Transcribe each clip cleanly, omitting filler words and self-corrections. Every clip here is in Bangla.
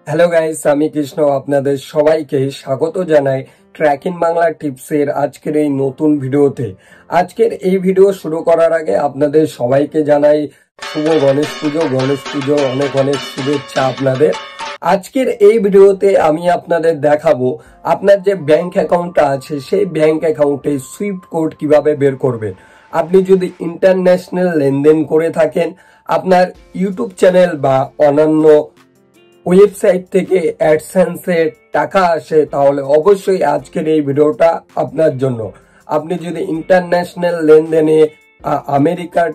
হ্যালো গাইস, আমি কৃষ্ণ আপনাদের সবাইকে স্বাগত জানাই ট্র্যাকিং বাংলা টিপসের আজকের এই নতুন ভিডিওতে। আজকের এই ভিডিও শুরু করার আগে আপনাদের সবাইকে জানাই শুভ গণেশ পুজো অনেক অনেক শুভেচ্ছা আপনাদের। আজকের এই ভিডিওতে আমি আপনাদের দেখাবো আপনার যে ব্যাংক অ্যাকাউন্টটা আছে সেই ব্যাংক অ্যাকাউন্টে সুইফট কোড কিভাবে বের করবেন। আপনি যদি ইন্টারন্যাশনাল লেনদেন করে থাকেন, আপনার ইউটিউব চ্যানেল বা অন্যান্য ওয়েবসাইট থেকে অ্যাডসেন্সের টাকা আসে, তাহলে অবশ্যই আজকের এই ভিডিওটা আপনার জন্য। আপনি যদি ইন্টারন্যাশনাল লেনদেনে আমেরিকার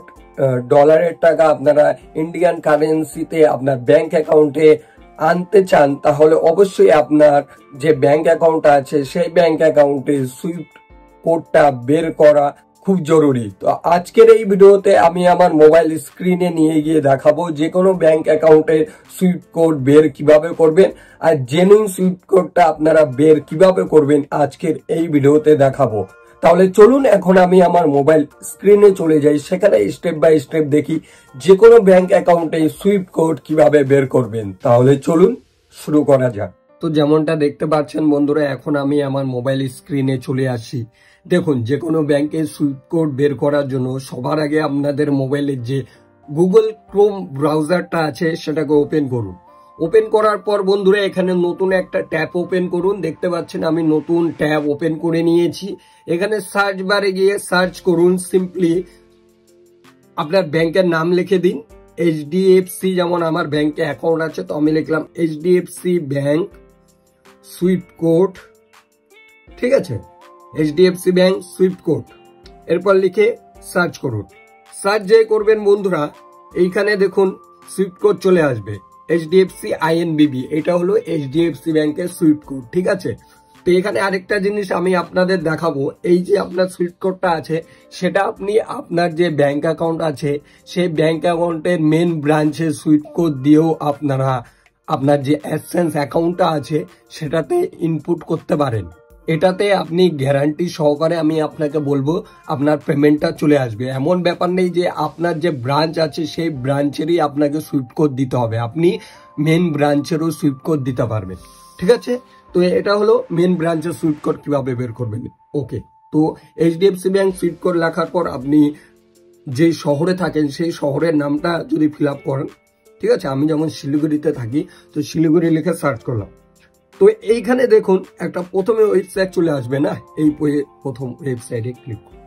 ডলারের টাকা আপনারা ইন্ডিয়ান কারেন্সিতে আপনার ব্যাংক অ্যাকাউন্টে আনতে চান, তাহলে অবশ্যই আপনার যে ব্যাংক অ্যাকাউন্ট আছে সেই ব্যাংক অ্যাকাউন্টে সুইফট কোডটা বের করা খুব জরুরি। তো আজকের এই ভিডিওতে আমি আমার মোবাইল স্ক্রিনে নিয়ে গিয়ে দেখাবো যে কোনো ব্যাংক অ্যাকাউন্টে সুইফট কোড বের কিভাবে করবেন, আর জেনুইন সুইফট কোডটা আপনারা বের কিভাবে করবেন আজকের এই ভিডিওতে দেখাবো। তাহলে চলুন এখন আমি আমার মোবাইল স্ক্রিনে চলে যাই, সেখানে স্টেপ বাই স্টেপ দেখি যে কোনো ব্যাংক অ্যাকাউন্টে সুইফট কোড কিভাবে বের করবেন। তাহলে চলুন শুরু করা যাক। তো যেমনটা দেখতে পাচ্ছেন বন্ধুরা, এখন আমি আমার মোবাইল স্ক্রিনে চলে আসি। দেখুন, যে কোনো ব্যাংকের সুইফট কোড বের করার জন্য সবার আগে আপনাদের মোবাইলের যে গুগল ক্রোম ব্রাউজারটা আছে সেটাকে ওপেন করুন। ওপেন করার পর বন্ধুরা এখানে নতুন একটা ট্যাব ওপেন করুন। দেখতে পাচ্ছেন আমি নতুন ট্যাব ওপেন করে নিয়েছি। এখানে সার্চ বারে গিয়ে সার্চ করুন, সিম্পলি আপনার ব্যাংকের নাম লিখে দিন। এইচডিএফসি, যেমন আমার ব্যাংকে অ্যাকাউন্ট আছে, তো আমি লিখলাম এইচডিএফসি ব্যাংক সুইফট কোড। ঠিক আছে, এইচডিএফসি ব্যাংক সুইফট কোড, এরপর লিখে সার্চ করুন। সার্চ যে করবেন বন্ধুরা, এইখানে দেখুন সুইফট কোড চলে আসবে এইচডিএফসি আইএনবিবি। এটা হলো এইচডিএফসি ব্যাংকের সুইফট কোড। ঠিক আছে, তো এখানে আরেকটা জিনিস আমি আপনাদের দেখাবো। এই যে আপনার সুইফট কোডটা আছে সেটা আপনি আপনার যে ব্যাংক অ্যাকাউন্ট আছে সেই ব্যাংক অ্যাকাউন্টের মেন ব্রাঞ্চের সুইফট কোড দিয়েও আপনারা আপনার যে অ্যাডসেন্স অ্যাকাউন্টটা আছে সেটাতে ইনপুট করতে পারেন। এটাতে আপনি গ্যারান্টি সহকারে আমি আপনাকে বলবো আপনার পেমেন্টটা চলে আসবে। এমন ব্যাপার নেই যে আপনার যে ব্রাঞ্চ আছে সেই ব্রাঞ্চেরই আপনাকে সুইফট কোড দিতে হবে, আপনি মেন ব্রাঞ্চেরও সুইফট কোড দিতে পারবেন। ঠিক আছে, তো এটা হলো মেন ব্রাঞ্চের সুইফট কোড কিভাবে বের করবেন। ওকে, তো এইচডিএফসি ব্যাংক সুইফট কোড লেখার পর আপনি যে শহরে থাকেন সেই শহরের নামটা যদি ফিল আপ করেন, ঠিক আছে, আমি যেমন শিলিগুড়িতে থাকি, তো শিলিগুড়ি লিখে সার্চ করলাম। তো এইখানে দেখুন একটা প্রথমে ওয়েবসাইট চলে আসবে না, এই প্রথম ওয়েবসাইটে ক্লিক করুন।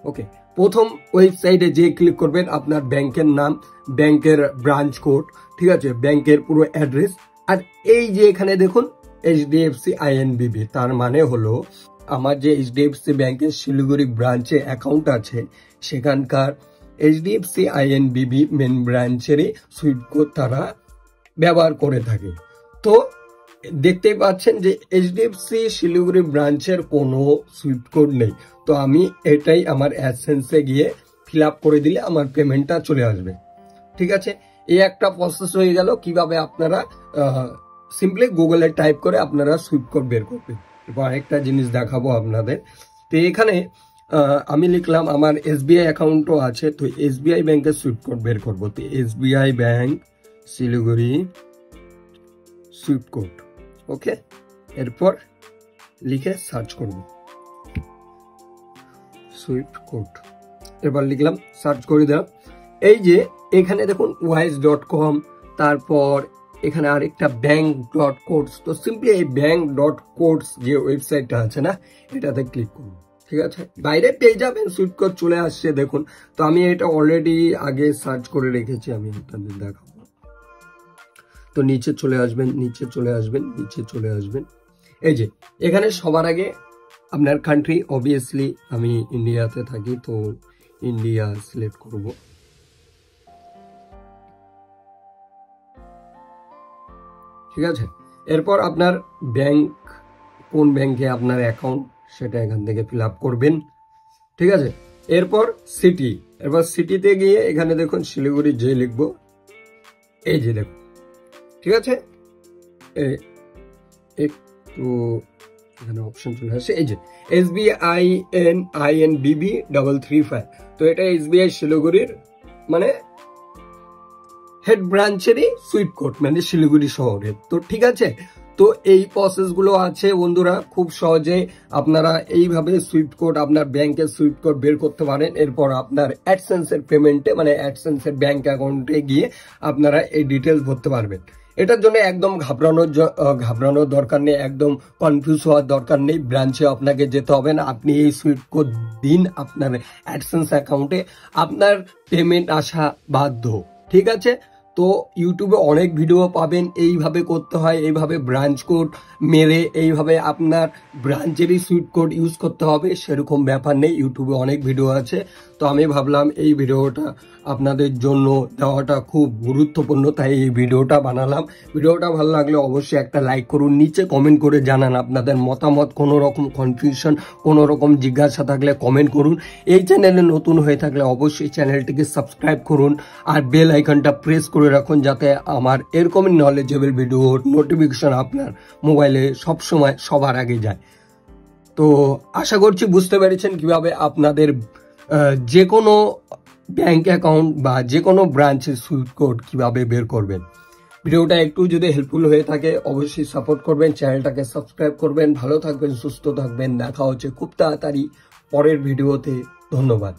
ওকে, প্রথম ওয়েবসাইটে যে ক্লিক করবেন আপনার ব্যাংকের নাম, ব্যাংকের ব্রাঞ্চ কোড, ঠিক আছে, ব্যাংকের পুরো অ্যাড্রেস, আর এই যে এখানে দেখুন এইচডিএফসি আইএনবিবি, তার মানে হলো আমার যে এইচডিএফসি ব্যাংকের শিলিগুড়ি ব্রাঞ্চে অ্যাকাউন্ট আছে সেখানকার এইচডিএফসি আইএনবিবি মেন ব্রাঞ্চেরই সুইফট কোড তারা ব্যবহার করে থাকে। তো দেখতেই পাচ্ছেন যে এইচডিএফসি শিলিগুড়ি ব্রাঞ্চের কোনো সুইফট কোড নেই, তো আমি এটাই আমার অ্যাডসেন্সে গিয়ে ফিল আপ করে দিলে আমার পেমেন্টটা চলে আসবে। ঠিক আছে, এই একটা প্রসেস হয়ে গেল কিভাবে আপনারা সিম্পলি গুগলে টাইপ করে আপনারা সুইফট কোড বের করবেন। এবার আরেকটা জিনিস দেখাবো আপনাদের। তো এখানে আমি লিখলাম আমার এসবিআই অ্যাকাউন্টও আছে, তো এসবিআই ব্যাংকের সুইফট কোড বের করবো। তো SBI bank Siliguri swift code, okay, এরপর লিখে সার্চ করব সুইফট কোড। এবার লিখলাম, সার্চ করে দিলাম। এই যে এখানে দেখুন wise.com, তারপর এখানে আরেকটা bank.codes। তো সিম্পলি এই bank.codes যে ওয়েবসাইটটা আছে না, এটাতে ক্লিক করুন। ঠিক আছে, বাইরে পেয়ে যাবেন সুইফট কোড চলে আসছে দেখুন। তো আমি এটা অলরেডি আগে সার্চ করে রেখেছি, আমি আপনাদের দেখাবো। তো নিচে চলে আসবেন, নিচে চলে আসবেন, নিচে চলে আসবেন। এই যে এখানে সবার আগে আপনার কান্ট্রি, অবভিয়াসলি আমি ইন্ডিয়াতে থাকি, তো ইন্ডিয়া সিলেক্ট করব। ঠিক আছে, এরপর আপনার ব্যাংক, কোন ব্যাংকে আপনার অ্যাকাউন্ট সেটা এখান থেকে ফিল আপ করবেন। ঠিক আছে, এরপর সিটি, এরপর সিটিতে গিয়ে এখানে দেখুন শিলিগুড়ি যে লিখবো, এই যে দেখুন। ঠিক আছে, একটু এখানে অপশন চলে আসছে, এই যে SBININBB 335। তো এটা এসবিআই শিলিগুড়ির মানে হেড ব্রাঞ্চেরই সুইফট কোড, মানে শিলিগুড়ি শহরে। তো ঠিক আছে, তো এই প্রসেসগুলো আছে বন্ধুরা, খুব সহজে আপনারা এইভাবে সুইফট কোড, আপনার ব্যাংকের সুইফট কোড বের করতে পারেন। এরপর আপনার অ্যাডসেন্সের পেমেন্টে, মানে অ্যাডসেন্সের ব্যাংক অ্যাকাউন্টে গিয়ে আপনারা এই ডিটেলস ভরতে পারবেন। এটার জন্য একদম ঘাবড়ানোর দরকার নেই, একদম কনফিউজ হওয়ার দরকার নেই। ব্রাঞ্চে আপনাকে যেতে হবে না, আপনি এই সুইফট কোড দিন আপনার অ্যাডসেন্স অ্যাকাউন্টে, আপনার পেমেন্ট আসা বাধ্য। ঠিক আছে, তো ইউটিউবে অনেক ভিডিও পাবেন এইভাবে করতে হয়, এইভাবে ব্রাঞ্চ কোড মেরে এইভাবে আপনার ব্রাঞ্চেরই সুইফট কোড ইউজ করতে হবে, সেরকম ব্যাপার নেই। ইউটিউবে অনেক ভিডিও আছে, তো আমি ভাবলাম এই ভিডিওটা আপনাদের জন্য দেওয়াটা খুব গুরুত্বপূর্ণ, তাই এই ভিডিওটা বানালাম। ভিডিওটা ভালো লাগলে অবশ্যই একটা লাইক করুন, নিচে কমেন্ট করে জানান আপনাদের মতামত। কোনো রকম কনফিউশন, কোনো রকম জিজ্ঞাসা থাকলে কমেন্ট করুন। এই চ্যানেলে নতুন হয়ে থাকলে অবশ্যই চ্যানেলটিকে সাবস্ক্রাইব করুন আর বেল আইকনটা প্রেস করে রাখুন, যাতে আমার এরকমই নলেজেবল ভিডিওর নোটিফিকেশন আপনার মোবাইলে সবসময় সবার আগে যায়। তো আশা করছি বুঝতে পেরেছেন কিভাবে আপনাদের যে কোনো ব্যাংক অ্যাকাউন্ট বা যে কোনো ব্রাঞ্চের সুইফট কোড কিভাবে বের করবেন। ভিডিওটা একটু যদি হেল্পফুল হয়ে থাকে অবশ্যই সাপোর্ট করবেন, চ্যানেলটাকে সাবস্ক্রাইব করবেন। ভালো থাকবেন, সুস্থ থাকবেন, দেখা হচ্ছে খুব তাড়াতাড়ি পরের ভিডিওতে। ধন্যবাদ।